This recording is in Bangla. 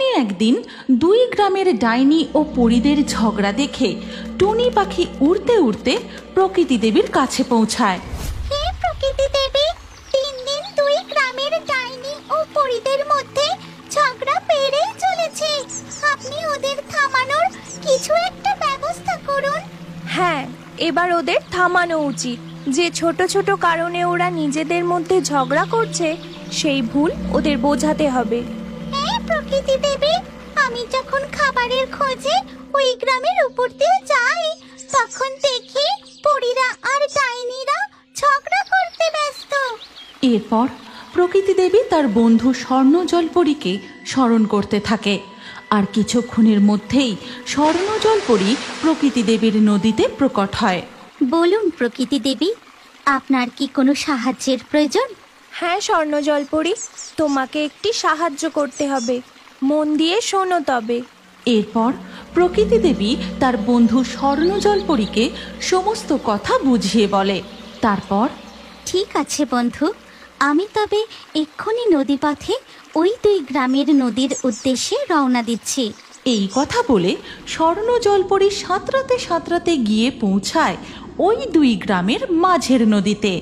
এমনই একদিন দুই গ্রামের ডাইনি ও পরীদের ঝগড়া দেখে টুনি পাখি উড়তে উড়তে প্রকৃতি দেবীর কাছে পৌঁছায়। হে প্রকৃতি দেবী, দিন দিন দুই গ্রামের ডাইনি ও পরীদের মধ্যে ঝগড়া বেড়েই চলেছে। আপনি ওদের থামানোর কিছু একটা ব্যবস্থা করুন। হ্যাঁ, এবার ওদের থামানো উচিত। যে ছোট ছোট কারণে ওরা নিজেদের মধ্যে ঝগড়া করছে, সেই ভুল ওদের বোঝাতে হবে। হে প্রকৃতি দেবী, আমি যখন খাবারের খোঁজে ওই গ্রামের উপর দিয়ে যাই, তখন দেখি পরীরা আর ডাইনিরা ঝগড়া করতে ব্যস্ত। এরপর প্রকৃতি দেবী তার বন্ধু স্বর্ণ জলপরীকে স্মরণ করতে থাকে, আর কিছুক্ষণের মধ্যেই স্বর্ণ জলপরী প্রকৃতি দেবীর নদীতে প্রকট হয়। বলুন প্রকৃতি দেবী, আপনার কি কোনো সাহায্যের প্রয়োজন? হ্যাঁ স্বর্ণ জলপরী, তোমাকে একটি সাহায্য করতে হবে, মন দিয়ে শোনো তবে। এরপর প্রকৃতি দেবী তার বন্ধু স্বর্ণ জলপরীকে সমস্ত কথা বুঝিয়ে বলে। তারপর, ঠিক আছে বন্ধু, আমি তবে এক্ষুনি নদীপথে ওই দুই গ্রামের নদীর উদ্দেশ্যে রওনা দিচ্ছি। এই কথা বলে স্বর্ণ জলপরী সাঁতরাতে সাঁতরাতে গিয়ে পৌঁছায় ওই দুই গ্রামের মাঝের নদীতে।